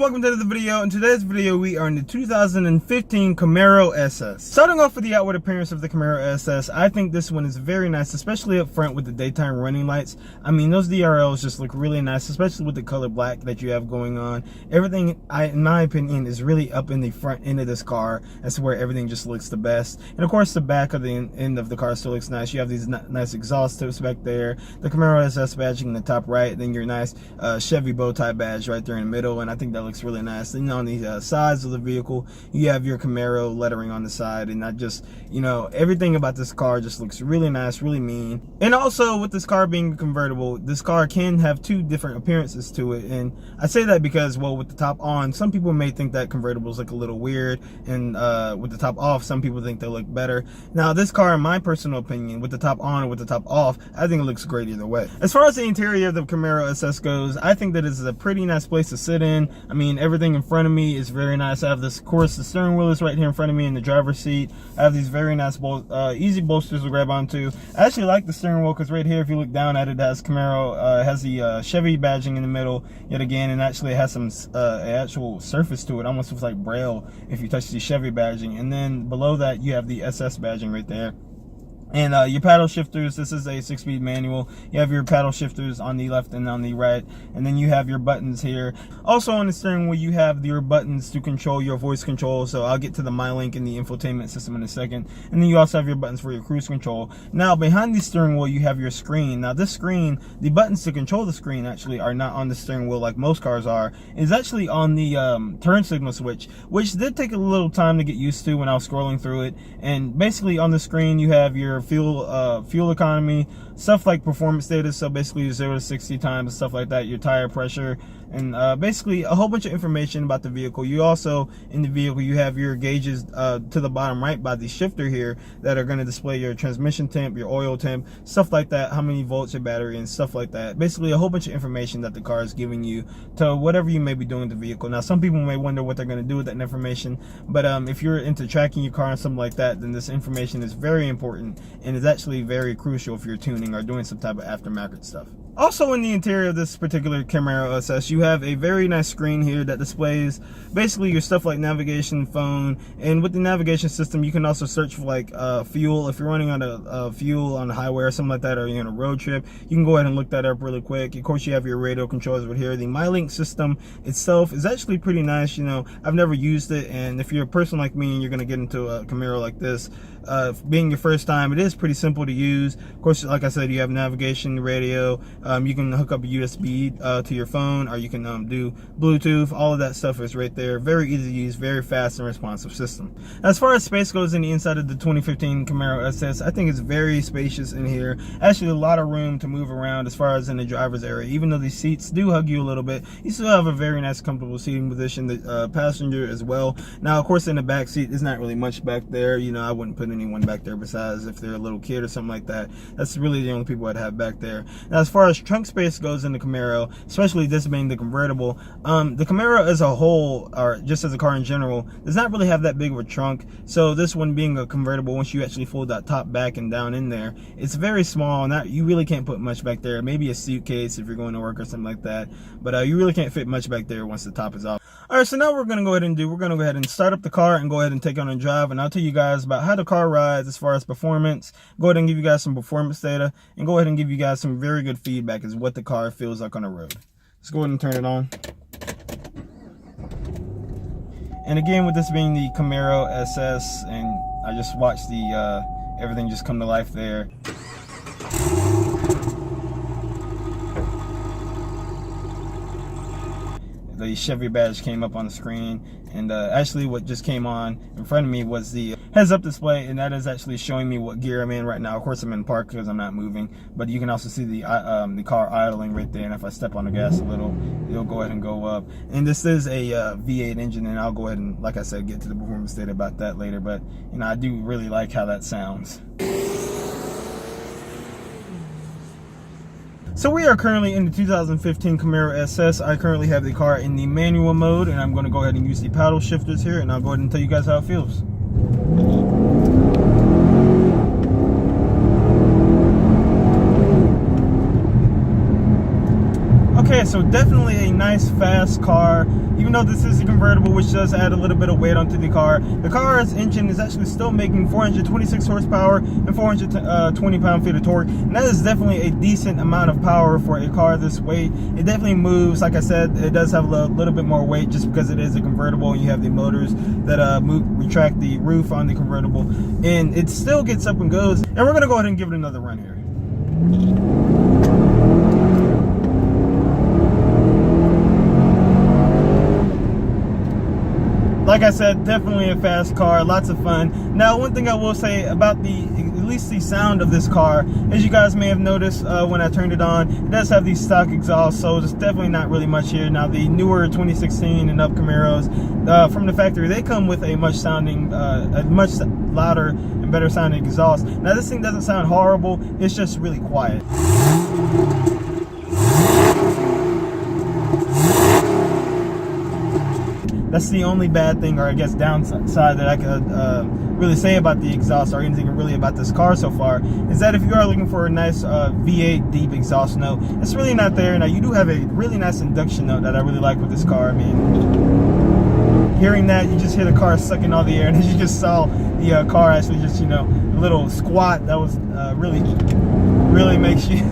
welcome to the video. In today's video, we are in the 2015 Camaro SS. Starting off with the outward appearance of the Camaro SS, I think this one is very nice, especially up front with the daytime running lights. I mean, those DRLs just look really nice, especially with the color black that you have going on. Everything, in my opinion, is really up in the front end of this car. That's where everything just looks the best. And of course, the back of the end of the car still looks nice. You have these nice exhaust tips back there, the Camaro SS badging in the top right, then your nice Chevy bow tie badge right there in the middle, and I think that looks really nice. And on the sides of the vehicle, you have your Camaro lettering on the side, and not just, you know, everything about this car just looks really nice, really mean. And also, with this car being convertible, this car can have two different appearances to it, and I say that because, well, with the top on, some people may think that convertibles look a little weird, and with the top off, some people think they look better. Now, this car, in my personal opinion, with the top on or with the top off, I think it looks great either way. As far as the interior of the Camaro SS goes, I think that it's a pretty nice place to sit in. I mean, everything in front of me is very nice. I have this, of course, the steering wheel is right here in front of me in the driver's seat. I have these very nice easy bolsters to grab onto. I actually like the steering wheel because right here, if you look down at it, it has Camaro, has the Chevy badging in the middle yet again, and actually has some actual surface to it. Almost looks like braille if you touch the Chevy badging. And then below that, you have the SS badging right there. And your paddle shifters, this is a 6-speed manual. You have your paddle shifters on the left and on the right. And then you have your buttons here. Also on the steering wheel, you have your buttons to control your voice control. So I'll get to the Mylink and the infotainment system in a second. And then you also have your buttons for your cruise control. Now, behind the steering wheel, you have your screen. Now, this screen, the buttons to control the screen actually are not on the steering wheel like most cars are. It's actually on the turn signal switch, which did take a little time to get used to when I was scrolling through it. And basically on the screen, you have your fuel economy, stuff like performance data, so basically 0 to 60 times and stuff like that, your tire pressure, and basically a whole bunch of information about the vehicle. You also, in the vehicle, you have your gauges to the bottom right by the shifter here that are going to display your transmission temp, your oil temp, stuff like that, how many volts your battery, and stuff like that. Basically a whole bunch of information that the car is giving you to whatever you may be doing with the vehicle. Now, some people may wonder what they're going to do with that information, but if you're into tracking your car and something like that, then this information is very important, and is actually very crucial if you're tuning or doing some type of aftermarket stuff. Also, in the interior of this particular Camaro SS, you have a very nice screen here that displays basically your stuff like navigation, phone, and with the navigation system, you can also search for like fuel. If you're running on a fuel on the highway or something like that, or you're on a road trip, you can go ahead and look that up really quick. Of course, you have your radio controls right here. The Mylink system itself is actually pretty nice. You know, I've never used it, and if you're a person like me and you're gonna get into a Camaro like this, being your first time, it is pretty simple to use. Of course, like I said, you have navigation, radio. You can hook up a USB to your phone, or you can do Bluetooth. All of that stuff is right there. Very easy to use, very fast and responsive system. As far as space goes in the inside of the 2015 Camaro SS, I think it's very spacious in here. Actually, a lot of room to move around as far as in the driver's area. Even though these seats do hug you a little bit, you still have a very nice, comfortable seating position. The passenger as well. Now, of course, in the back seat, there's not really much back there. You know, I wouldn't put anyone back there besides if they're a little kid or something like that. That's really the only people I'd have back there. Now, as far as trunk space goes in the Camaro, especially this being the convertible, the Camaro as a whole, or just as a car in general, does not really have that big of a trunk. So this one being a convertible, once you actually fold that top back and down in there, it's very small, and you really can't put much back there. Maybe a suitcase if you're going to work or something like that, but you really can't fit much back there once the top is off. All right, so now we're going to go ahead and start up the car and go ahead and take it on a drive, and I'll tell you guys about how the car rides as far as performance. Go ahead and give you guys some performance data, and go ahead and give you guys some very good feedback as what the car feels like on the road. Let's go ahead and turn it on. And again, with this being the Camaro SS, and I just watched the everything just come to life there. The Chevy badge came up on the screen, and actually what just came on in front of me was the heads-up display, and that is actually showing me what gear I'm in right now. Of course, I'm in park because I'm not moving, but you can also see the car idling right there, and if I step on the gas a little, it'll go ahead and go up. And this is a V8 engine, and I'll go ahead and, like I said, get to the performance data about that later, but you know, I do really like how that sounds. So we are currently in the 2015 Camaro SS. I currently have the car in the manual mode, and I'm going to go ahead and use the paddle shifters here, and I'll go ahead and tell you guys how it feels. Okay, so definitely a nice fast car, even though this is a convertible, which does add a little bit of weight onto the car. The car's engine is actually still making 426 horsepower and 420 pound-feet of torque, and that is definitely a decent amount of power for a car this weight. It definitely moves. Like I said, it does have a little bit more weight just because it is a convertible and you have the motors that retract the roof on the convertible, and it still gets up and goes. And we're gonna go ahead and give it another run here. Like I said, definitely a fast car, lots of fun. Now, one thing I will say about at least the sound of this car, as you guys may have noticed when I turned it on, it does have these stock exhausts, so there's definitely not really much here. Now, the newer 2016 and up Camaros from the factory, they come with a much louder and better sounding exhaust. Now, this thing doesn't sound horrible, it's just really quiet. That's the only bad thing, or I guess downside, that I could really say about the exhaust, or anything really about this car so far, is that if you are looking for a nice V8 deep exhaust note, it's really not there. Now, you do have a really nice induction note that I really like with this car. I mean, hearing that, you just hear the car sucking all the air, and as you just saw the car actually just, a little squat, that was really makes you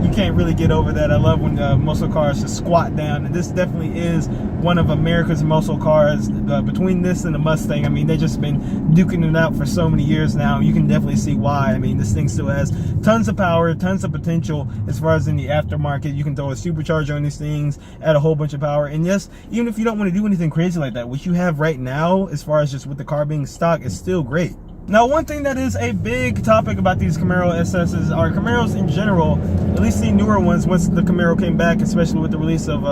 you can't really get over that. I love when muscle cars just squat down, and this definitely is one of America's muscle cars. Between this and the Mustang, I mean, they've just been duking it out for so many years now. You can definitely see why. I mean, this thing still has tons of power, tons of potential as far as in the aftermarket. You can throw a supercharger on these things, add a whole bunch of power, and yes, even if you don't want to do anything crazy like that, what you have right now as far as just with the car being stock is still great. Now, one thing that is a big topic about these Camaro SSs, or Camaros in general, at least the newer ones, once the Camaro came back, especially with the release of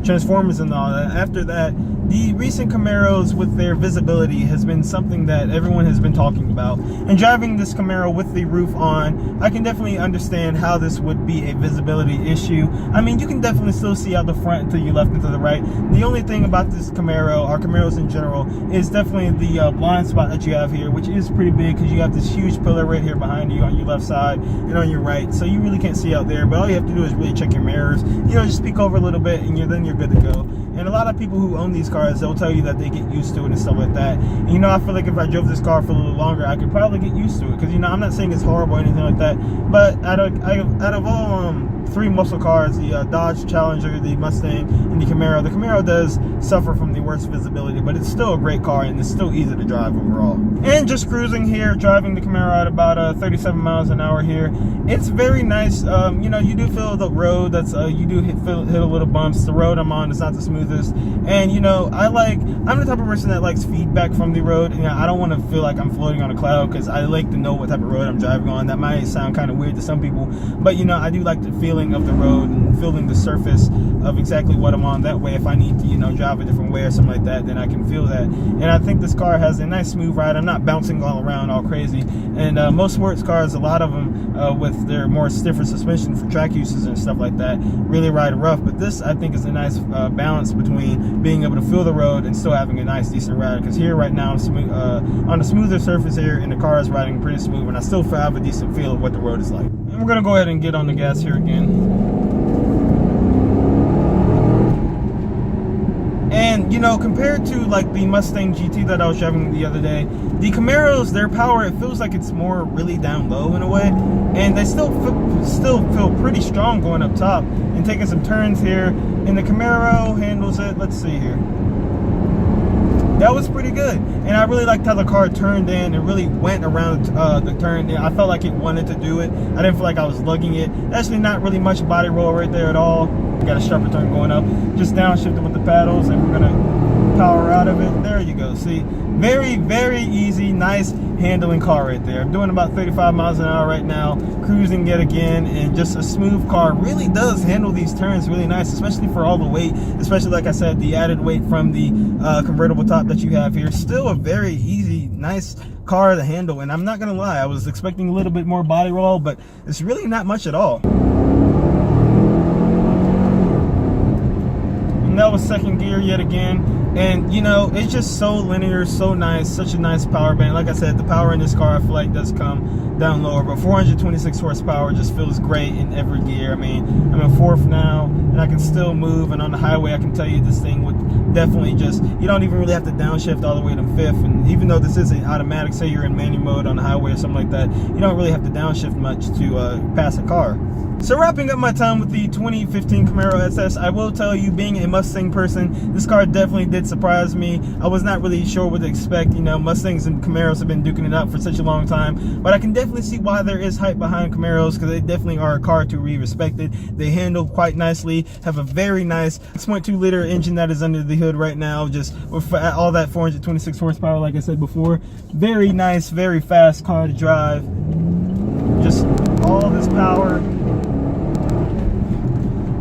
Transformers and all that, after that, the recent Camaros with their visibility has been something that everyone has been talking about. And driving this Camaro with the roof on, I can definitely understand how this would be a visibility issue. I mean, you can definitely still see out the front until you left and to the right. The only thing about this Camaro, or Camaros in general, is definitely the blind spot that you have here, which is pretty big because you have this huge pillar right here behind you on your left side and on your right, so you really can't see out there. But all you have to do is really check your mirrors, just peek over a little bit, and then you're good to go. And a lot of people who own these cars, they'll tell you that they get used to it and stuff like that. And, I feel like if I drove this car for a little longer, I could probably get used to it, because I'm not saying it's horrible or anything like that, but out of all three muscle cars, the Dodge Challenger, the Mustang, and the Camaro does suffer from the worst visibility, but it's still a great car and it's still easy to drive overall. And just cruising here, driving the Camaro at about 37 miles an hour here, it's very nice. You do feel the road, you do hit a little bumps. The road I'm on is not the smoothest, and I'm the type of person that likes feedback from the road, and I don't want to feel like I'm floating on a cloud, because I like to know what type of road I'm driving on. That might sound kind of weird to some people, but I do like the feeling of the road and feeling the surface of exactly what I'm on. That way, if I need to drive a different way or something like that, then I can feel that. And I think this car has a nice smooth ride. I'm not bouncing all around all crazy, and most sports cars, a lot of them with their more stiffer suspension for track uses and stuff like that, really ride rough. But this, I think, is a nice balance between being able to feel the road and still having a nice decent ride, because here right now on a smoother surface here, and the car is riding pretty smooth, and I still have a decent feel of what the road is like. And we're gonna go ahead and get on the gas here again. And compared to like the Mustang GT that I was driving the other day, the Camaros, their power, it feels like it's more really down low in a way, and they still feel pretty strong going up top and taking some turns here. And the Camaro handles it. Let's see here. That was pretty good, and I really liked how the car turned in and really went around the turn. I felt like it wanted to do it. I didn't feel like I was lugging it. Actually, not really much body roll right there at all. Got a sharper turn going up. Just downshifting with the paddles, and we're gonna power out of it. There you go. See, very, very easy, nice handling car right there. I'm doing about 35 miles an hour right now, cruising yet again, and just a smooth car. Really does handle these turns really nice, especially for all the weight, especially like I said, the added weight from the convertible top that you have here. Still a very easy, nice car to handle, and I'm not gonna lie, I was expecting a little bit more body roll, but it's really not much at all. And that was second gear yet again. And you know, it's just so linear, so nice, such a nice power band. Like I said, the power in this car I feel like does come down lower, but 426 horsepower just feels great in every gear. I mean, I'm in fourth now and I can still move, and on the highway I can tell you this thing would definitely just, you don't even really have to downshift all the way to fifth. And even though this is an automatic, say you're in manual mode on the highway or something like that, you don't really have to downshift much to pass a car. So wrapping up my time with the 2015 Camaro SS, I will tell you, being a Mustang person, this car definitely did surprise me. I was not really sure what to expect. You know, Mustangs and Camaros have been duking it out for such a long time, but I can definitely see why there is hype behind Camaros, because they definitely are a car to be respected. They handle quite nicely, have a very nice 6.2 liter engine that is under the hood right now, just with all that 426 horsepower, like I said before. Very nice, very fast car to drive. Just all this power.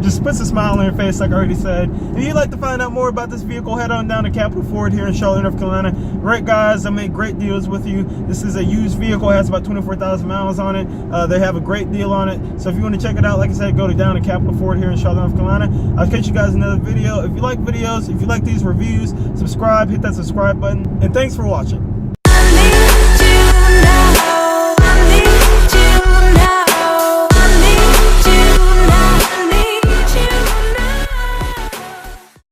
Just puts a smile on your face, like I already said. If you'd like to find out more about this vehicle, head on down to Capitol Ford here in Charlotte, North Carolina. Great guys, I make great deals with you. This is a used vehicle, it has about 24,000 miles on it. They have a great deal on it. So if you want to check it out, like I said, go down to Capitol Ford here in Charlotte, North Carolina. I'll catch you guys in another video. If you like videos, if you like these reviews, subscribe, hit that subscribe button, and thanks for watching.